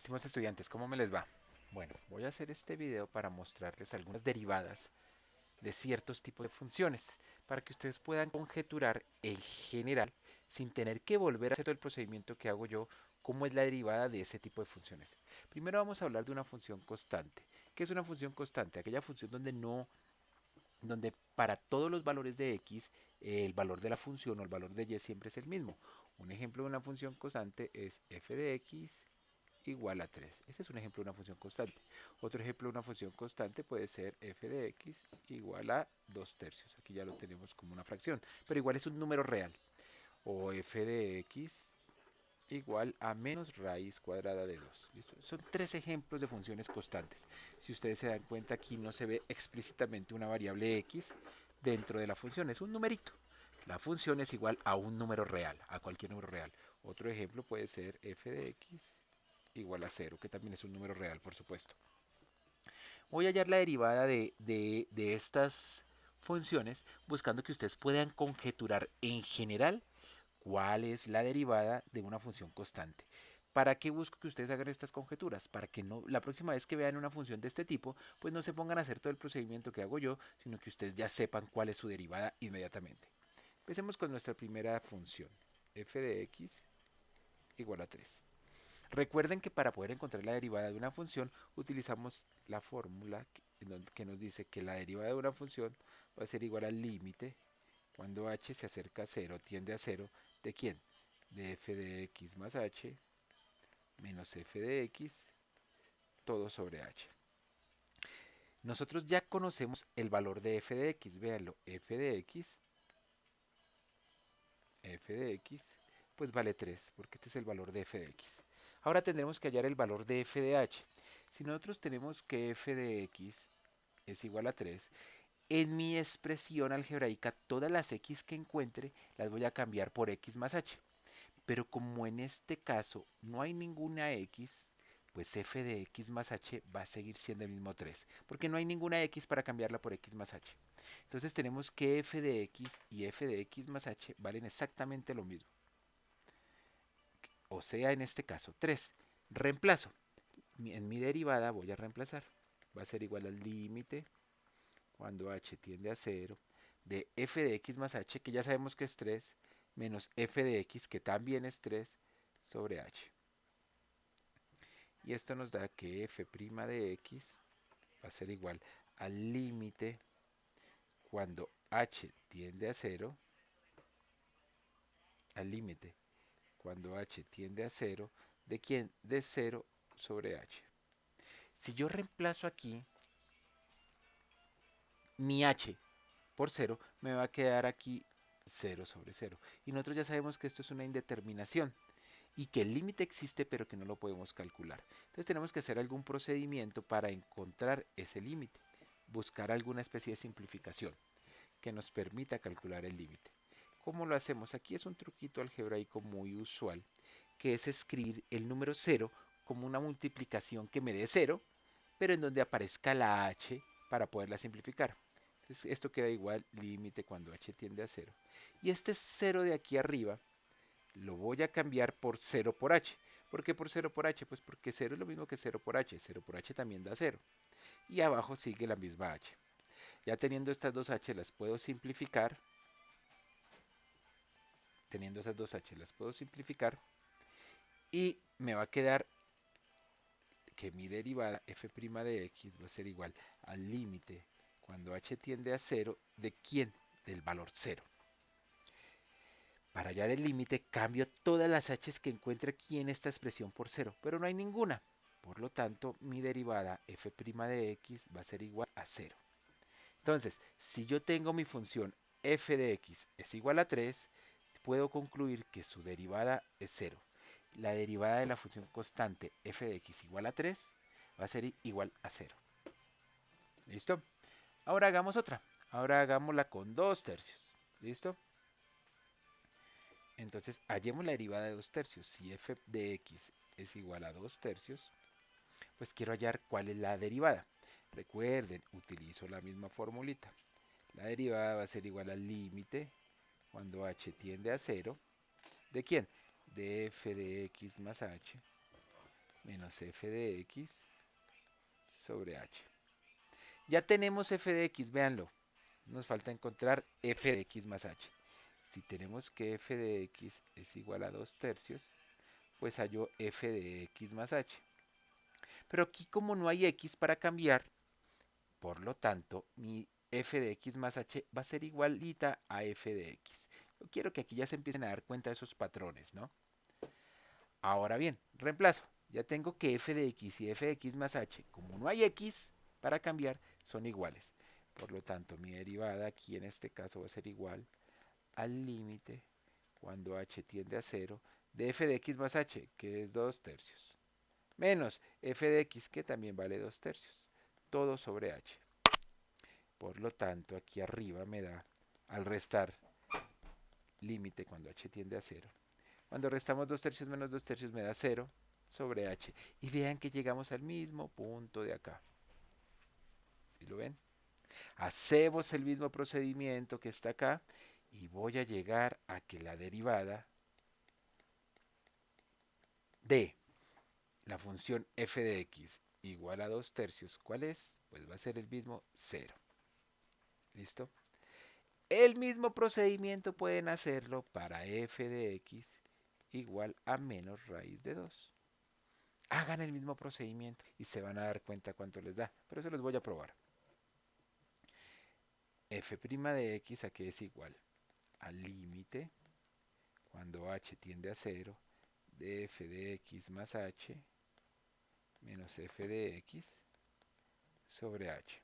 Estimados estudiantes, ¿cómo me les va? Bueno, voy a hacer este video para mostrarles algunas derivadas de ciertos tipos de funciones, para que ustedes puedan conjeturar en general, sin tener que volver a hacer todo el procedimiento que hago yo, cómo es la derivada de ese tipo de funciones. Primero vamos a hablar de una función constante. ¿Qué es una función constante? Aquella función donde para todos los valores de x, el valor de la función o el valor de y siempre es el mismo. Un ejemplo de una función constante es f de x igual a 3. Este es un ejemplo de una función constante. Otro ejemplo de una función constante puede ser f de x igual a 2 tercios. Aquí ya lo tenemos como una fracción, pero igual es un número real. O f de x igual a menos raíz cuadrada de 2. ¿Listo? Son tres ejemplos de funciones constantes. Si ustedes se dan cuenta, aquí no se ve explícitamente una variable x dentro de la función, es un numerito. La función es igual a un número real, a cualquier número real. Otro ejemplo puede ser f de x igual a 0, que también es un número real, por supuesto. Voy a hallar la derivada de estas funciones buscando que ustedes puedan conjeturar en general cuál es la derivada de una función constante. ¿Para qué busco que ustedes hagan estas conjeturas? Para que no, la próxima vez que vean una función de este tipo, pues no se pongan a hacer todo el procedimiento que hago yo, sino que ustedes ya sepan cuál es su derivada inmediatamente. Empecemos con nuestra primera función, f de x igual a 3. Recuerden que para poder encontrar la derivada de una función utilizamos la fórmula que nos dice que la derivada de una función va a ser igual al límite cuando h se acerca a 0, tiende a 0, ¿de quién? De f de x más h menos f de x todo sobre h. Nosotros ya conocemos el valor de f de x, véanlo, f de x, pues vale 3, porque este es el valor de f de x. Ahora tendremos que hallar el valor de f de h. Si nosotros tenemos que f de x es igual a 3, en mi expresión algebraica todas las x que encuentre las voy a cambiar por x más h. Pero como en este caso no hay ninguna x, pues f de x más h va a seguir siendo el mismo 3, porque no hay ninguna x para cambiarla por x más h. Entonces tenemos que f de x y f de x más h valen exactamente lo mismo. O sea, en este caso 3. Reemplazo. En mi derivada voy a reemplazar. Va a ser igual al límite cuando h tiende a 0 de f de x más h, que ya sabemos que es 3, menos f de x, que también es 3, sobre h. Y esto nos da que f' de x va a ser igual al límite cuando h tiende a 0, al límite cuando h tiende a 0, ¿de quién? De 0 sobre h. Si yo reemplazo aquí mi h por 0, me va a quedar aquí 0 sobre 0. Y nosotros ya sabemos que esto es una indeterminación y que el límite existe pero que no lo podemos calcular. Entonces tenemos que hacer algún procedimiento para encontrar ese límite, buscar alguna especie de simplificación que nos permita calcular el límite. ¿Cómo lo hacemos? Aquí es un truquito algebraico muy usual, que es escribir el número 0 como una multiplicación que me dé 0, pero en donde aparezca la h para poderla simplificar. Entonces esto queda igual límite cuando h tiende a 0. Y este 0 de aquí arriba lo voy a cambiar por 0 por h. ¿Por qué por 0 por h? Pues porque 0 es lo mismo que 0 por h. 0 por h también da 0. Y abajo sigue la misma h. Ya teniendo estas dos h las puedo simplificar. Teniendo esas dos h las puedo simplificar. Y me va a quedar que mi derivada f' de x va a ser igual al límite cuando h tiende a 0. ¿De quién? Del valor 0. Para hallar el límite cambio todas las h's que encuentre aquí en esta expresión por 0, pero no hay ninguna. Por lo tanto, mi derivada f' de x va a ser igual a 0. Entonces, si yo tengo mi función f de x es igual a 3, puedo concluir que su derivada es 0. La derivada de la función constante f de x igual a 3 va a ser igual a 0. ¿Listo? Ahora hagamos otra. Ahora hagámosla con 2 tercios. ¿Listo? Entonces, hallemos la derivada de 2 tercios. Si f de x es igual a 2 tercios, pues quiero hallar cuál es la derivada. Recuerden, utilizo la misma formulita. La derivada va a ser igual al límite cuando h tiende a 0. ¿De quién? De f de x más h menos f de x sobre h. Ya tenemos f de x, véanlo. Nos falta encontrar f de x más h. Si tenemos que f de x es igual a 2 tercios, pues hallo f de x más h. Pero aquí como no hay x para cambiar, por lo tanto, mi f de x más h va a ser igualita a f de x. Yo quiero que aquí ya se empiecen a dar cuenta de esos patrones, ¿no? Ahora bien, reemplazo. Ya tengo que f de x y f de x más h, como no hay x para cambiar, son iguales. Por lo tanto, mi derivada aquí en este caso va a ser igual al límite cuando h tiende a 0 de f de x más h, que es 2 tercios, menos f de x, que también vale 2 tercios, todo sobre h. Por lo tanto, aquí arriba me da, al restar límite cuando h tiende a 0, cuando restamos 2 tercios menos 2 tercios me da 0 sobre h. Y vean que llegamos al mismo punto de acá. ¿Sí lo ven? Hacemos el mismo procedimiento que está acá y voy a llegar a que la derivada de la función f de x igual a 2 tercios, ¿cuál es? Pues va a ser el mismo 0. ¿Listo? El mismo procedimiento pueden hacerlo para f de x igual a menos raíz de 2. Hagan el mismo procedimiento y se van a dar cuenta cuánto les da, pero eso los voy a probar. F' de x a que es igual al límite cuando h tiende a 0 de f de x más h menos f de x sobre h.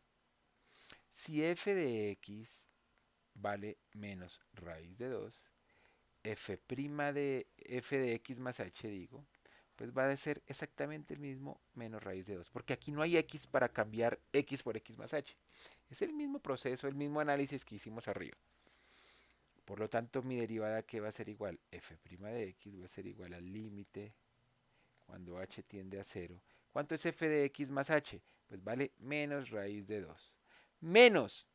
Si f de x vale menos raíz de 2, f' de f de x más h, digo, pues va a ser exactamente el mismo menos raíz de 2, porque aquí no hay x para cambiar x por x más h. Es el mismo proceso, el mismo análisis que hicimos arriba. Por lo tanto, mi derivada que va a ser igual, f' de x va a ser igual al límite cuando h tiende a 0. ¿Cuánto es f de x más h? Pues vale menos raíz de 2. Menos,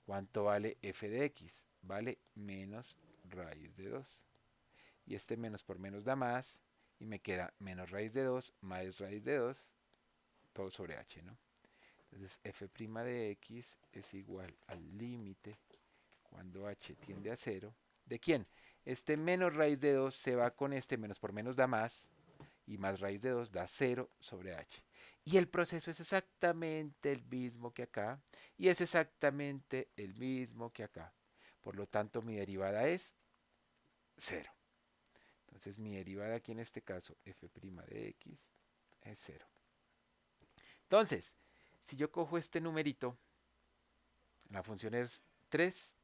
¿cuánto vale f de x? Vale menos raíz de 2. Y este menos por menos da más, y me queda menos raíz de 2 más raíz de 2, todo sobre h, ¿no? Entonces f' de x es igual al límite cuando h tiende a 0. ¿De quién? Este menos raíz de 2 se va con este menos por menos da más, y más raíz de 2 da 0 sobre h. Y el proceso es exactamente el mismo que acá, y es exactamente el mismo que acá. Por lo tanto, mi derivada es 0. Entonces, mi derivada aquí en este caso, f' de x, es 0. Entonces, si yo cojo este numerito, la función es 3,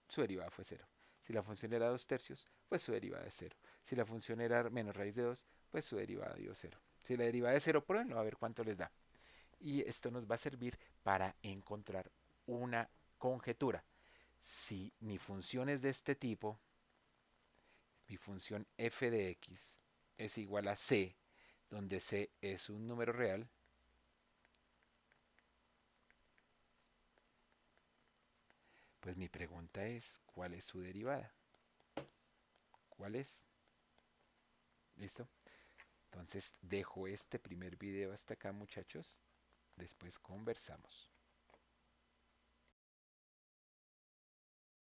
su derivada fue 0. Si la función era 2 tercios, pues su derivada es 0. Si la función era menos raíz de 2, pues su derivada dio 0. Si la derivada es 0, pruébenlo a ver cuánto les da. Y esto nos va a servir para encontrar una conjetura. Si mi función es de este tipo, mi función f de x es igual a c, donde c es un número real, pues mi pregunta es, ¿cuál es su derivada? ¿Cuál es? ¿Listo? Entonces dejo este primer video hasta acá, muchachos. Después conversamos.